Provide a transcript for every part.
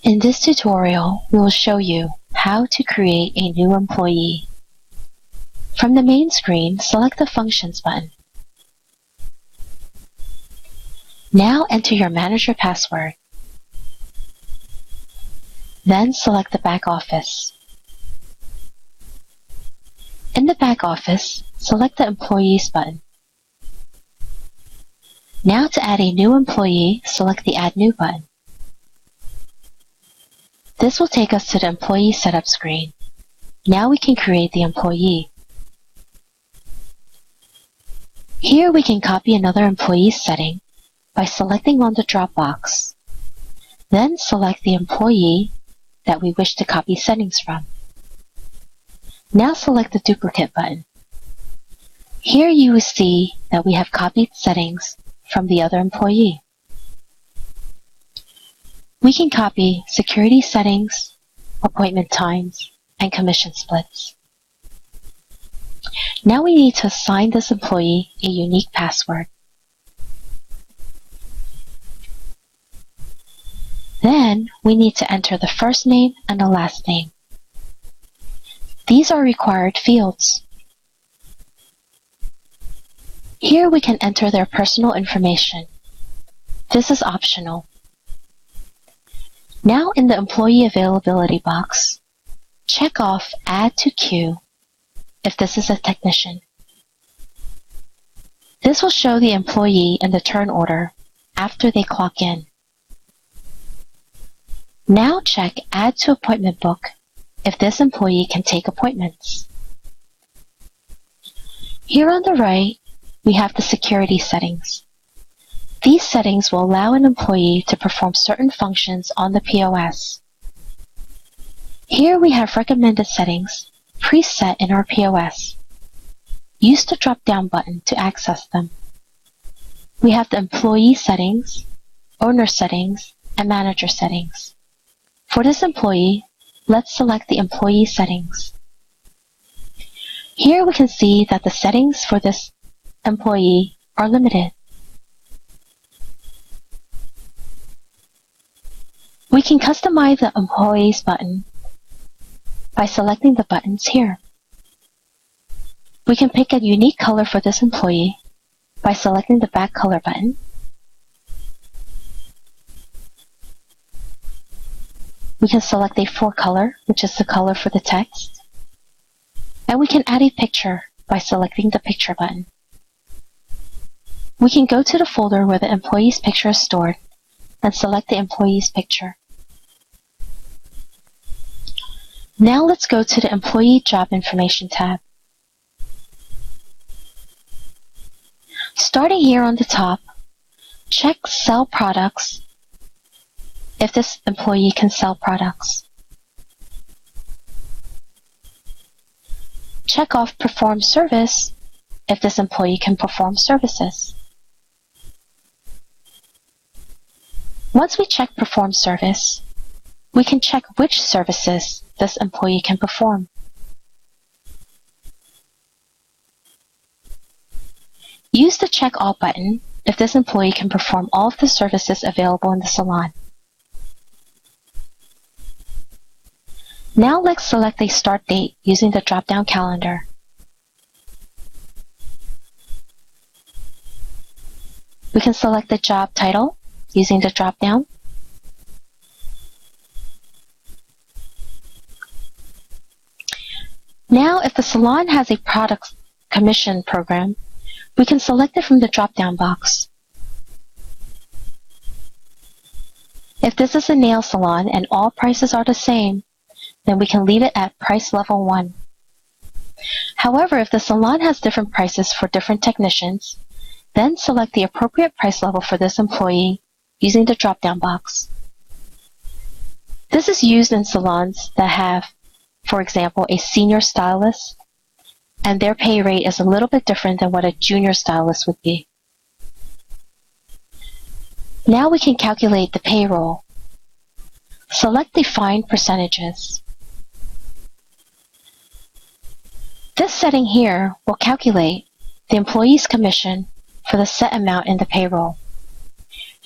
In this tutorial, we will show you how to create a new employee. From the main screen, select the Functions button. Now enter your manager password. Then select the back office. In the back office, select the Employees button. Now to add a new employee, select the Add New button. This will take us to the Employee Setup screen. Now we can create the employee. Here we can copy another employee setting by selecting on the drop box. Then select the employee that we wish to copy settings from. Now select the Duplicate button. Here you will see that we have copied settings from the other employee. We can copy security settings, appointment times, and commission splits. Now we need to assign this employee a unique password. Then we need to enter the first name and the last name. These are required fields. Here we can enter their personal information. This is optional. Now in the Employee Availability box, check off Add to Queue if this is a technician. This will show the employee in the turn order after they clock in. Now check Add to Appointment Book if this employee can take appointments. Here on the right, we have the security settings. These settings will allow an employee to perform certain functions on the POS. Here we have recommended settings preset in our POS. Use the drop-down button to access them. We have the employee settings, owner settings, and manager settings. For this employee, let's select the employee settings. Here we can see that the settings for this employee are limited. We can customize the Employees button by selecting the buttons here. We can pick a unique color for this employee by selecting the Back Color button. We can select a for color, which is the color for the text. And we can add a picture by selecting the Picture button. We can go to the folder where the employee's picture is stored and select the employee's picture. Now let's go to the Employee Job Information tab. Starting here on the top, check Sell Products if this employee can sell products. Check off Perform Service if this employee can perform services. Once we check Perform Service, we can check which services this employee can perform. Use the Check All button if this employee can perform all of the services available in the salon. Now let's select a start date using the drop-down calendar. We can select the job title using the drop-down. Now, if the salon has a product commission program, we can select it from the drop-down box. If this is a nail salon and all prices are the same, then we can leave it at price level 1. However, if the salon has different prices for different technicians, then select the appropriate price level for this employee using the drop-down box. This is used in salons that have, for example, a senior stylist, and their pay rate is a little bit different than what a junior stylist would be. Now we can calculate the payroll. Select Define Percentages. This setting here will calculate the employee's commission for the set amount in the payroll.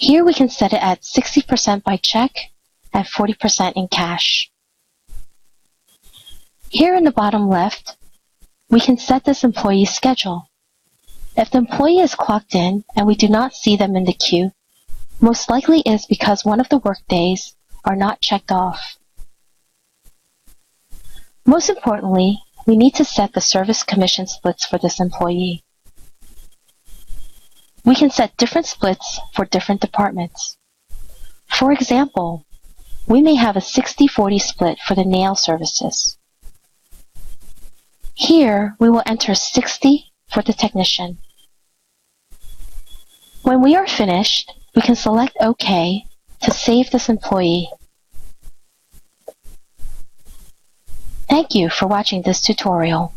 Here we can set it at 60% by check and 40% in cash. Here in the bottom left, we can set this employee's schedule. If the employee is clocked in and we do not see them in the queue, most likely it is because one of the workdays are not checked off. Most importantly, we need to set the service commission splits for this employee. We can set different splits for different departments. For example, we may have a 60-40 split for the nail services. Here, we will enter 60 for the technician. When we are finished, we can select OK to save this employee. Thank you for watching this tutorial.